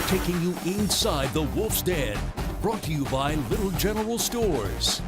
taking you inside the Wolf's Den. Brought to you by Little General Stores.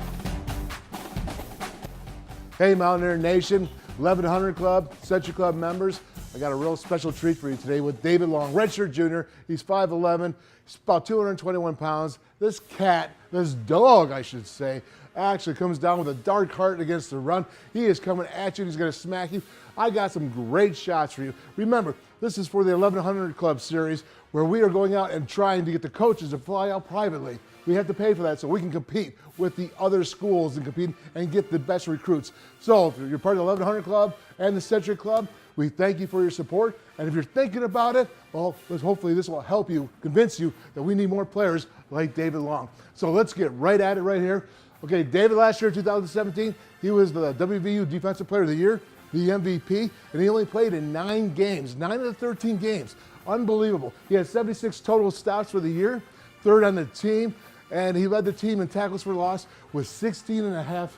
Hey, Mountaineer Nation, 1100 Club, Century Club members. I got a real special treat for you today with David Long, redshirt junior. He's 5'11", he's about 221 pounds. This cat, this dog, I should say, actually comes down with a dark heart against the run. He is coming at you, he's gonna smack you. I got some great shots for you. Remember, this is for the 1100 Club series where we are going out and trying to get the coaches to fly out privately. We have to pay for that so we can compete with the other schools and compete and get the best recruits. So if you're part of the 1100 Club and the Century Club, we thank you for your support. And if you're thinking about it, well, hopefully this will help you, convince you that we need more players like David Long. So let's get right at it right here. Okay, David last year, 2017, he was the WVU Defensive Player of the Year, the MVP, and he only played in 9 games, 9 of the 13 games. Unbelievable. He had 76 total stops for the year, 3rd on the team, and he led the team in tackles for loss with 16.5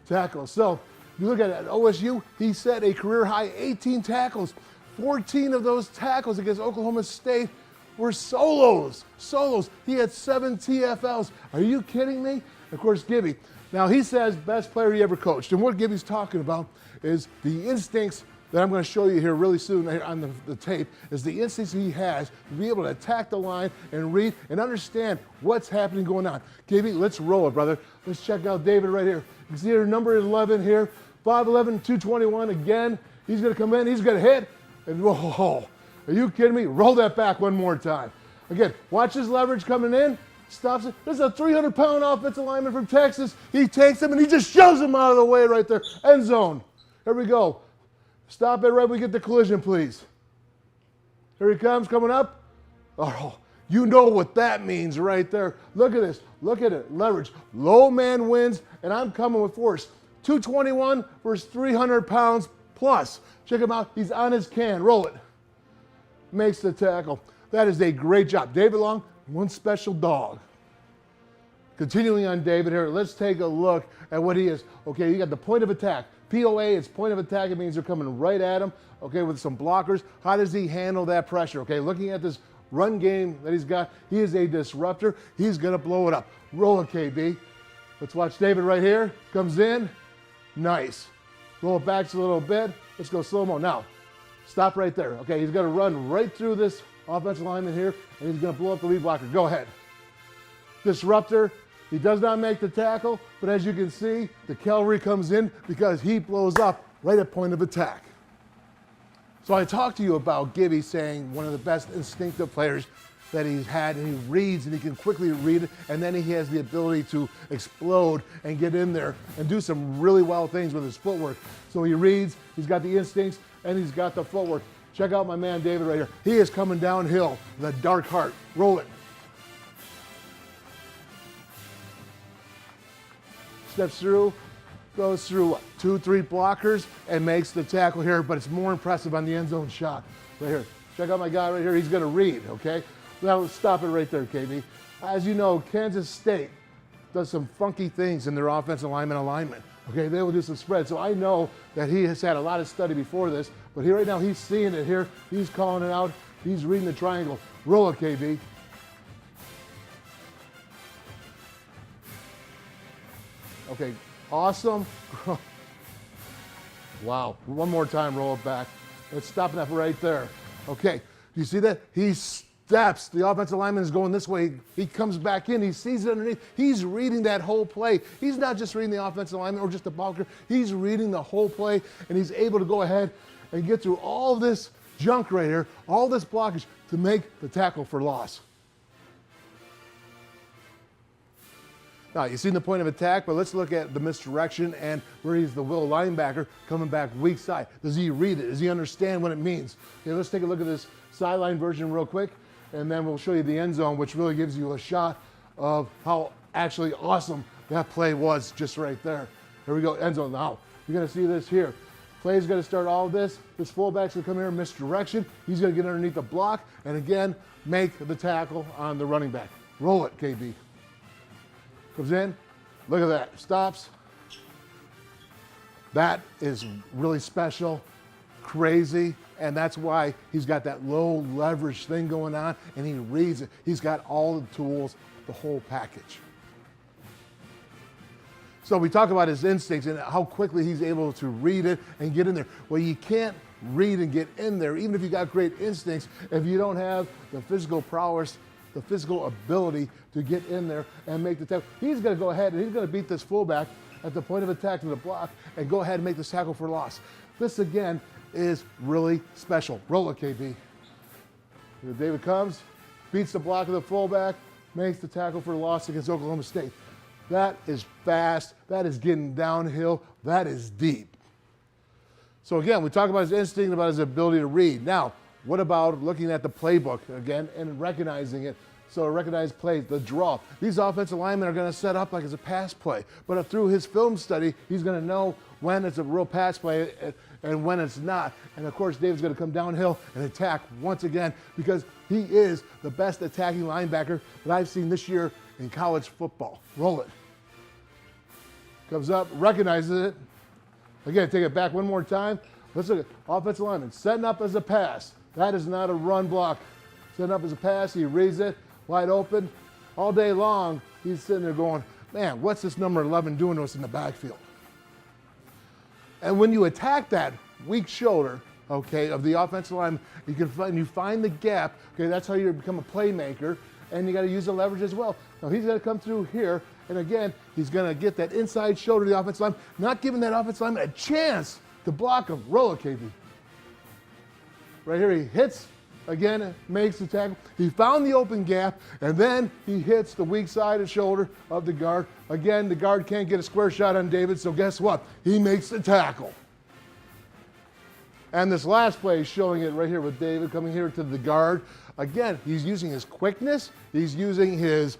tackles. So you look at OSU, he set a career high 18 tackles. 14 of those tackles against Oklahoma State were solos. He had 7 TFLs. Are you kidding me? Of course, Gibby. Now he says best player he ever coached. And what Gibby's talking about is the instincts that I'm going to show you here really soon on the tape, is the instincts he has to be able to attack the line and read and understand what's happening going on. Gibby, let's roll it, brother. Let's check out David right here. You can see here number 11 here, 5'11", 221 again. He's going to come in, he's going to hit, and whoa, are you kidding me? Roll that back one more time. Again, watch his leverage coming in, stops it. This is a 300-pound offensive lineman from Texas. He takes him and he just shoves him out of the way right there. End zone. Here we go. Stop it right when we get the collision, please. Here he comes, coming up. Oh, you know what that means right there. Look at this. Look at it. Leverage. Low man wins, and I'm coming with force. 221 versus 300 pounds plus. Check him out. He's on his can. Roll it. Makes the tackle. That is a great job. David Long, one special dog. Continuing on David here, let's take a look at what he is. Okay, you got the point of attack. POA, it's point of attack. It means they're coming right at him, okay, with some blockers. How does he handle that pressure? Okay, looking at this run game that he's got, he is a disruptor. He's going to blow it up. Roll it, KB. Let's watch David right here. Comes in. Nice. Roll it back just a little bit. Let's go slow-mo. Now, stop right there. Okay, he's going to run right through this offensive lineman here, and he's going to blow up the lead blocker. Go ahead. Disruptor. He does not make the tackle, but as you can see, the cavalry comes in because he blows up right at point of attack. So I talked to you about Gibby saying one of the best instinctive players that he's had, and he reads and he can quickly read it, and then he has the ability to explode and get in there and do some really wild things with his footwork. So he reads, he's got the instincts, and he's got the footwork. Check out my man David right here. He is coming downhill with a dark heart. Roll it. Steps through, goes through 2-3 blockers, and makes the tackle here, but it's more impressive on the end zone shot. Right here. Check out my guy right here. He's going to read, okay? Now, let's stop it right there, KB. As you know, Kansas State does some funky things in their offensive lineman alignment. Okay, they will do some spread. So I know that he has had a lot of study before this, but here right now, he's seeing it here. He's calling it out. He's reading the triangle. Roll it, KB. Okay, awesome. Wow, one more time, roll it back. Let's stop that right there. Okay, do you see that? He steps, the offensive lineman is going this way. He comes back in, he sees it underneath. He's reading that whole play. He's not just reading the offensive lineman or just the blocker. He's reading the whole play, and he's able to go ahead and get through all this junk right here, all this blockage to make the tackle for loss. Now, you've seen the point of attack, but let's look at the misdirection and where he's the will linebacker coming back weak side. Does he read it? Does he understand what it means? Okay, let's take a look at this sideline version real quick, and then we'll show you the end zone, which really gives you a shot of how actually awesome that play was just right there. Here we go, end zone. Now, you're going to see this here. Play's going to start all of this. This fullback's going to come here in misdirection. He's going to get underneath the block, and again, make the tackle on the running back. Roll it, KB. Comes in, look at that, stops. That is really special. crazy, and that's why he's got that low leverage thing going on, and he reads it. He's got all the tools, the whole package. So we talk about his instincts and how quickly he's able to read it and get in there. Well, you can't read and get in there, even if you got great instincts, if you don't have the physical prowess, the physical ability to get in there and make the tackle. He's going to go ahead and he's going to beat this fullback at the point of attack to the block and go ahead and make this tackle for loss. This, again, is really special. Roll it, KB. Here David comes, beats the block of the fullback, makes the tackle for loss against Oklahoma State. That is fast. That is getting downhill. That is deep. So again, we talk about his instinct, about his ability to read. Now, what about looking at the playbook again and recognizing it? So recognize plays, the draw. These offensive linemen are going to set up like it's a pass play. But through his film study, he's going to know when it's a real pass play and when it's not. And of course, David's going to come downhill and attack once again because he is the best attacking linebacker that I've seen this year in college football. Roll it. Comes up, recognizes it. Again, take it back one more time. Let's look at offensive lineman setting up as a pass. That is not a run block. Setting up as a pass, he reads it, wide open. All day long, he's sitting there going, man, what's this number 11 doing to us in the backfield? And when you attack that weak shoulder, okay, of the offensive line, you find the gap, okay, that's how you become a playmaker, and you got to use the leverage as well. Now he's going to come through here, and again, he's going to get that inside shoulder to the offensive line, not giving that offensive lineman a chance to block him. Roll it, KB. Right here, he hits, again, makes the tackle. He found the open gap, and then he hits the weak side of shoulder of the guard. Again, the guard can't get a square shot on David, so guess what? He makes the tackle. And this last play is showing it right here with David coming here to the guard. Again, he's using his quickness, he's using his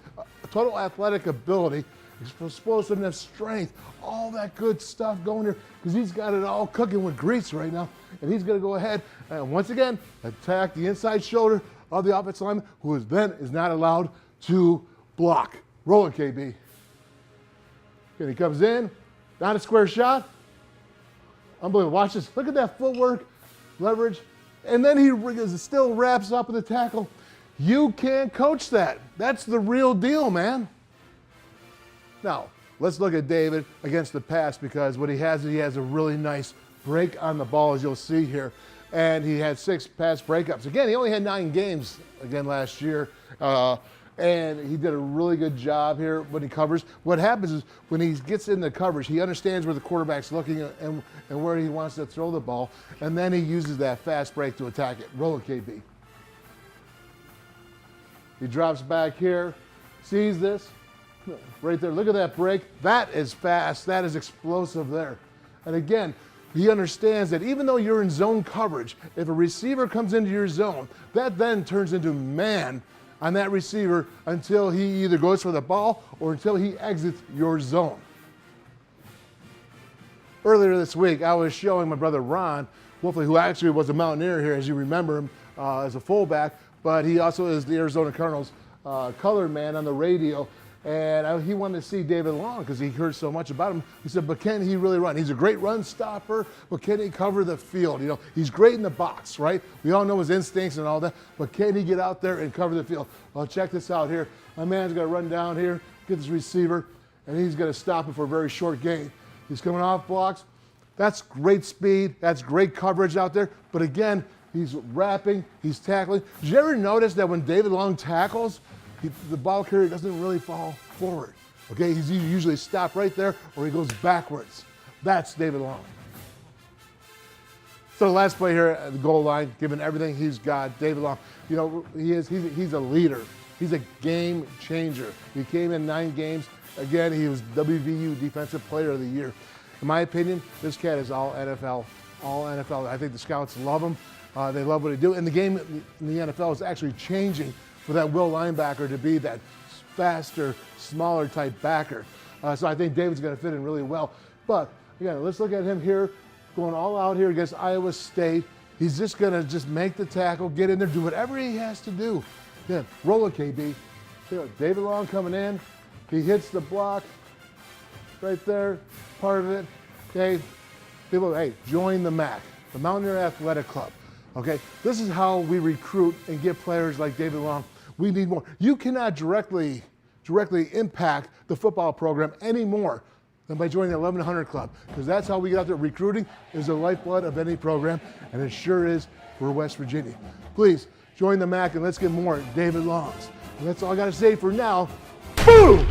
total athletic ability, explosiveness, strength, all that good stuff going here, because he's got it all cooking with grease right now. And he's going to go ahead and once again attack the inside shoulder of the offensive lineman, who is not allowed to block. Roll it, KB. And he comes in, not a square shot. Unbelievable. Watch this. Look at that footwork, leverage. And then he still wraps up with the tackle. You can't coach that. That's the real deal, man. Now, let's look at David against the pass, because what he has a really nice break on the ball, as you'll see here. And he had 6 pass breakups. Again, he only had 9 games again last year. And he did a really good job here when he covers. What happens is when he gets in the coverage, he understands where the quarterback's looking and where he wants to throw the ball. And then he uses that fast break to attack it. Roll it, KB. He drops back here, sees this. Right there, look at that break. That is fast, that is explosive there. And again, he understands that even though you're in zone coverage, if a receiver comes into your zone, that then turns into man on that receiver until he either goes for the ball or until he exits your zone. Earlier this week, I was showing my brother Ron Wolfley, who actually was a Mountaineer here, as you remember him, as a fullback, but he also is the Arizona Cardinals colored man on the radio. And he wanted to see David Long because he heard so much about him. He said, but can he really run? He's a great run stopper, but can he cover the field? You know, he's great in the box, right? We all know his instincts and all that, but can he get out there and cover the field? Well, check this out here. My man's going to run down here, get this receiver, and he's going to stop it for a very short gain. He's coming off blocks. That's great speed. That's great coverage out there. But again, he's wrapping, he's tackling. Did you ever notice that when David Long tackles, the ball carrier doesn't really fall forward, okay? He's usually stopped right there or he goes backwards. That's David Long. So the last play here at the goal line, given everything he's got, David Long, you know, he's a leader. He's a game changer. He came in 9 games. Again, he was WVU Defensive Player of the Year. In my opinion, this cat is all NFL. All NFL. I think the scouts love him. They love what he do. And the game in the NFL is actually changing for that will linebacker to be that faster, smaller type backer. So I think David's going to fit in really well. But again, let's look at him here, going all out here against Iowa State. He's just going to just make the tackle, get in there, do whatever he has to do. Then roll it, KB. Here, David Long coming in. He hits the block right there, part of it. Okay, people, hey, join the MAC. the Mountaineer Athletic Club. Okay, this is how we recruit and get players like David Long. We need more. You cannot directly impact the football program any more than by joining the 1100 Club, because that's how we get out there. Recruiting is the lifeblood of any program, and it sure is for West Virginia. Please join the MAC and let's get more David Longs. And that's all I got to say for now. Boom!